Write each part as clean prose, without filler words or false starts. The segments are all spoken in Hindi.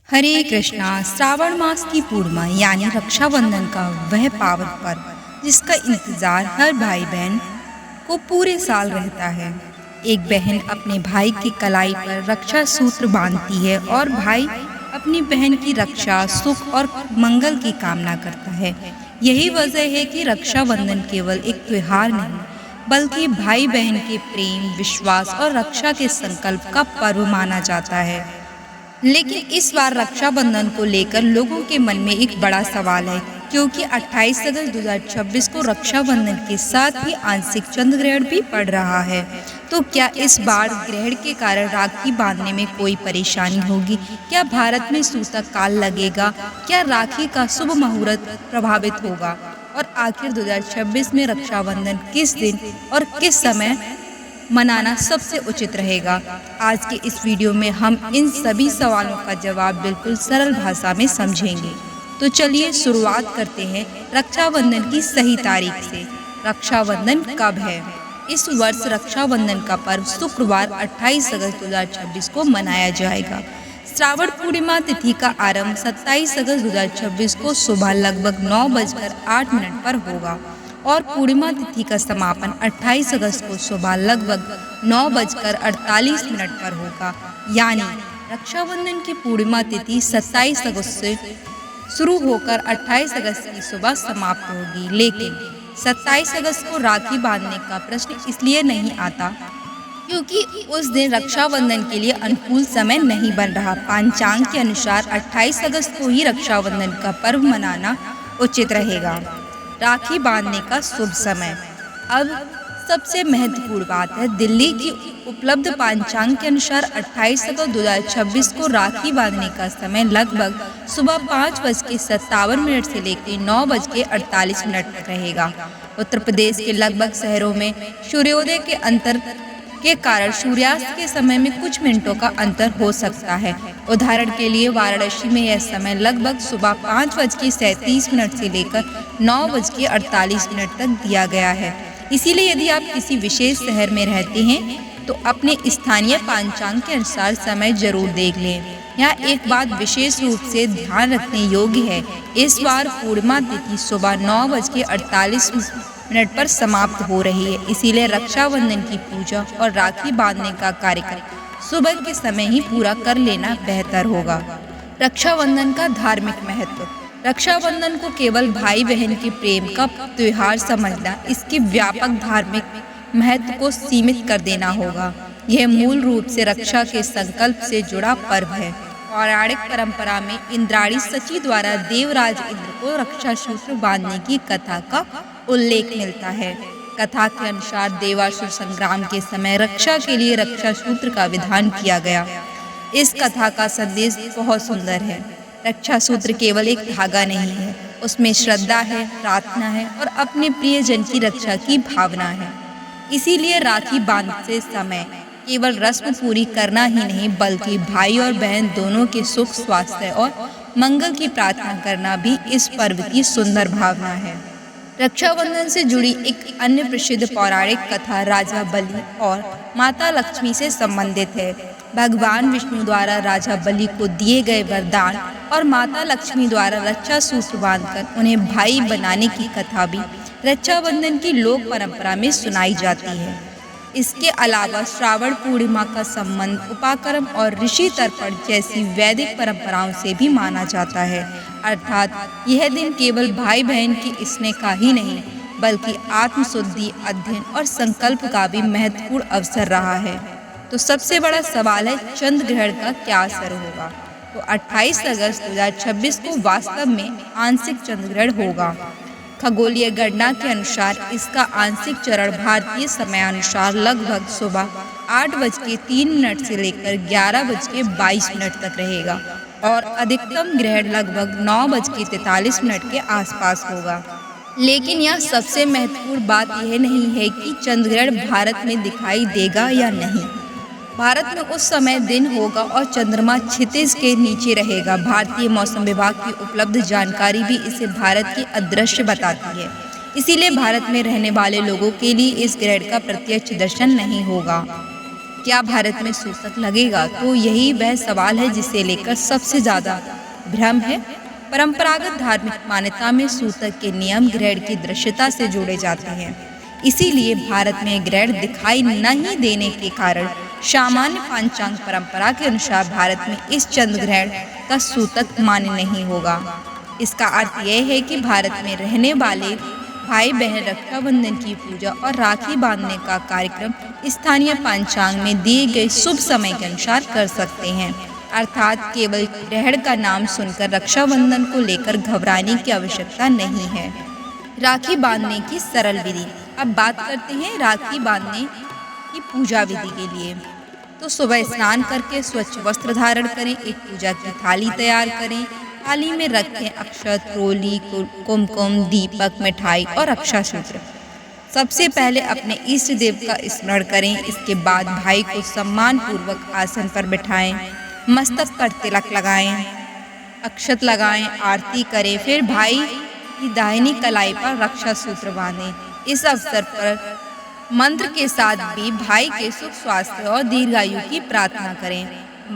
हरे कृष्णा। श्रावण मास की पूर्णिमा यानी रक्षाबंधन का वह पावन पर्व जिसका इंतजार हर भाई बहन को पूरे साल रहता है। एक बहन अपने भाई की कलाई पर रक्षा सूत्र बांधती है और भाई अपनी बहन की रक्षा, सुख और मंगल की कामना करता है। यही वजह है कि रक्षाबंधन केवल एक त्योहार नहीं बल्कि भाई बहन के प्रेम, विश्वास और रक्षा के संकल्प का पर्व माना जाता है। लेकिन इस बार रक्षाबंधन को लेकर लोगों के मन में एक बड़ा सवाल है, क्योंकि 28 अगस्त 2026 को रक्षाबंधन के साथ ही आंशिक चंद्र ग्रहण भी पड़ रहा है। तो क्या इस बार ग्रहण के कारण राखी बांधने में कोई परेशानी होगी? क्या भारत में सूतक काल लगेगा? क्या राखी का शुभ मुहूर्त प्रभावित होगा? और आखिर 2026 में रक्षाबंधन किस दिन और किस समय मनाना सबसे उचित रहेगा? आज के इस वीडियो में हम इन सभी सवालों का जवाब बिल्कुल सरल भाषा में समझेंगे। तो चलिए शुरुआत करते हैं रक्षाबंधन की सही तारीख से। रक्षाबंधन कब है? इस वर्ष रक्षाबंधन का पर्व शुक्रवार 28 अगस्त 2026 को मनाया जाएगा। श्रावण पूर्णिमा तिथि का आरंभ 27 अगस्त 2026 को सुबह लगभग 9:08 पर होगा और पूर्णिमा तिथि का समापन 28 अगस्त को सुबह लगभग 9:48 पर होगा। यानी रक्षाबंधन की पूर्णिमा तिथि 27 अगस्त से शुरू होकर 28 अगस्त की सुबह समाप्त होगी। लेकिन 27 अगस्त को राखी बांधने का प्रश्न इसलिए नहीं आता क्योंकि उस दिन रक्षाबंधन के लिए अनुकूल समय नहीं बन रहा। पंचांग के अनुसार 28 अगस्त को ही रक्षाबंधन का पर्व मनाना उचित रहेगा। राखी बांधने का शुभ समय। अब सबसे महत्वपूर्ण बात है, दिल्ली की उपलब्ध पंचांग के अनुसार 28 अगस्त 2026 को राखी बांधने का समय लगभग सुबह 5:57 से लेकर 9:48 तक रहेगा। उत्तर प्रदेश के लगभग शहरों में सूर्योदय के अंतर के कारण सूर्यास्त के समय में कुछ मिनटों का अंतर हो सकता है। उदाहरण के लिए वाराणसी में यह समय लगभग सुबह 5:37 से लेकर 9:48 तक दिया गया है। इसीलिए यदि आप किसी विशेष शहर में रहते हैं तो अपने स्थानीय पंचांग के अनुसार समय जरूर देख लें। यहाँ एक बात विशेष रूप से ध्यान रखने योग्य है, इस बार पूर्णिमा तिथि सुबह 9:48 पर समाप्त हो रही है। इसीलिए रक्षाबंधन की पूजा और राखी बांधने का कार्यक्रम सुबह के समय ही पूरा कर लेना बेहतर होगा। रक्षाबंधन का धार्मिक महत्व। रक्षाबंधन को केवल भाई बहन के प्रेम का त्योहार समझना, इसके व्यापक धार्मिक महत्व को सीमित कर देना होगा। यह मूल रूप से रक्षा के संकल्प से जुड़ा पर्व है। पौराणिक परंपरा में इंद्राणी सची द्वारा देवराज इंद्र को रक्षा सूत्र बांधने की कथा का उल्लेख मिलता है। कथा के अनुसार देवासुर संग्राम के समय रक्षा के लिए रक्षा सूत्र का विधान किया गया। इस कथा का संदेश बहुत सुंदर है। रक्षा सूत्र केवल एक धागा नहीं है, उसमें श्रद्धा है, प्रार्थना है और अपने प्रियजन की रक्षा की भावना है। इसीलिए राखी बांधते समय केवल रस्म पूरी करना ही नहीं बल्कि भाई और बहन दोनों के सुख, स्वास्थ्य और मंगल की प्रार्थना करना भी इस पर्व की सुंदर भावना है। रक्षाबंधन से जुड़ी एक अन्य प्रसिद्ध पौराणिक कथा राजा बलि और माता लक्ष्मी से संबंधित है। भगवान विष्णु द्वारा राजा बलि को दिए गए वरदान और माता लक्ष्मी द्वारा रक्षा सूत्र बांधकर उन्हें भाई बनाने की कथा भी रक्षाबंधन की लोक परंपरा में सुनाई जाती है। इसके अलावा श्रावण पूर्णिमा का संबंध उपाकर्म और ऋषि तर्पण जैसी वैदिक परंपराओं से भी माना जाता है। अर्थात यह दिन केवल भाई बहन की स्नेह का ही नहीं बल्कि आत्मशुद्धि, अध्ययन और संकल्प का भी महत्वपूर्ण अवसर रहा है। तो सबसे बड़ा सवाल है, चंद्र ग्रहण का क्या असर होगा? तो 28 अगस्त 2026 को वास्तव में आंशिक चंद्र ग्रहण होगा। खगोलीय गणना के अनुसार इसका आंशिक चरण भारतीय समयानुसार लगभग सुबह 8:03 से लेकर 11:22 तक रहेगा और अधिकतम ग्रहण लगभग 9:43 के आसपास होगा। लेकिन यह सबसे महत्वपूर्ण बात यह नहीं है कि चंद्र ग्रहण भारत में दिखाई देगा या नहीं। भारत में उस समय दिन होगा और चंद्रमा क्षितिज के नीचे रहेगा। भारतीय मौसम विभाग की उपलब्ध जानकारी भी इसे भारत की अदृश्य बताती है। इसीलिए भारत में रहने वाले लोगों के लिए इस ग्रहण का प्रत्यक्ष दर्शन नहीं होगा। क्या भारत में सूतक लगेगा, तो यही वह सवाल है जिसे लेकर सबसे ज़्यादा भ्रम है। परंपरागत धार्मिक मान्यता में सूतक के नियम ग्रहण की दृश्यता से जोड़े जाते हैं। इसीलिए भारत में ग्रहण दिखाई नहीं देने के कारण सामान्य पंचांग परंपरा के अनुसार भारत में इस चंद्र ग्रहण का सूतक मान्य नहीं होगा। इसका अर्थ यह है कि भारत में रहने वाले भाई बहन रक्षाबंधन की पूजा और राखी बांधने का कार्यक्रम स्थानीय पंचांग में दिए गए शुभ समय के अनुसार कर सकते हैं। अर्थात केवल ग्रहण का नाम सुनकर रक्षाबंधन को लेकर घबराने की आवश्यकता नहीं है। राखी बांधने की सरल विधि। अब बात करते हैं राखी बांधने की पूजा विधि के लिए। तो सुबह स्नान करके स्वच्छ वस्त्र धारण करें, एक पूजा की थाली तैयार करें, थाली में रखें अक्षत, रोली, कुमकुम, दीपक, मिठाई और रक्षा सूत्र। सबसे पहले अपने इष्ट देव का स्मरण करें। इसके बाद भाई को सम्मान पूर्वक आसन पर बिठाएं, मस्तक पर तिलक लगाएं, अक्षत लगाएं, आरती करें, फिर भाई की दाहिनी कलाई पर रक्षा सूत्र बांधें। इस अवसर पर मंत्र के साथ भी भाई के सुख, स्वास्थ्य और दीर्घायु की प्रार्थना करें।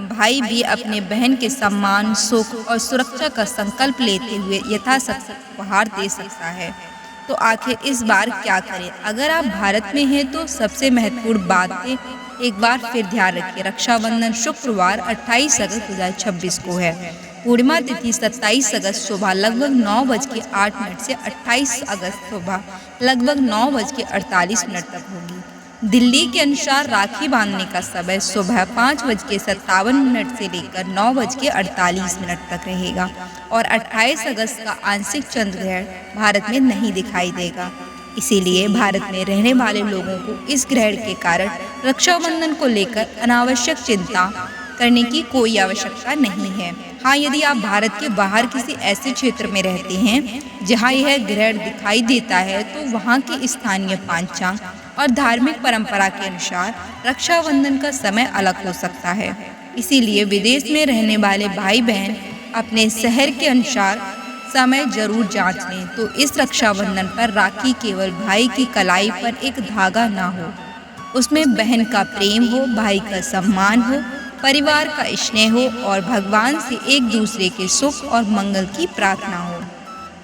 भाई भी अपने बहन के सम्मान, सुख और सुरक्षा का संकल्प लेते हुए यथाशक्ति उपहार दे सकता है। तो आखिर इस बार क्या करें? अगर आप भारत में हैं तो सबसे महत्वपूर्ण बातें एक बार फिर ध्यान रखिए। रक्षाबंधन शुक्रवार 28 अगस्त 2026 को है। पूर्णिमा तिथि 27 अगस्त सुबह लगभग 9:08 से 28 अगस्त सुबह लगभग 9:48 तक होगी। दिल्ली के अनुसार राखी बांधने का समय सुबह 5:57 से लेकर 9:48 तक रहेगा और 28 अगस्त का आंशिक चंद्र ग्रहण भारत में नहीं दिखाई देगा। इसीलिए भारत में रहने वाले लोगों को इस ग्रहण के कारण रक्षाबंधन को लेकर अनावश्यक चिंता करने की कोई आवश्यकता नहीं है। हाँ, यदि आप भारत के बाहर किसी ऐसे क्षेत्र में रहते हैं जहाँ यह ग्रहण दिखाई देता है तो वहाँ के स्थानीय पंचांग और धार्मिक परंपरा के अनुसार रक्षाबंधन का समय अलग हो सकता है। इसीलिए विदेश में रहने वाले भाई बहन अपने शहर के अनुसार समय जरूर जांच लें। तो इस रक्षाबंधन पर राखी केवल भाई की कलाई पर एक धागा ना हो, उसमें बहन का प्रेम हो, भाई का सम्मान हो, परिवार का स्नेह हो और भगवान से एक दूसरे के सुख और मंगल की प्रार्थना हो।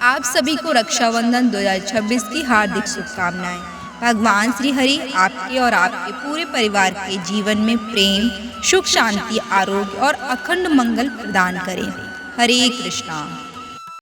आप सभी को रक्षाबंधन 2026 की हार्दिक शुभकामनाएं। भगवान श्री हरि आपके और आपके पूरे परिवार के जीवन में प्रेम, सुख, शांति, आरोग्य और अखंड मंगल प्रदान करें। हरे कृष्णा।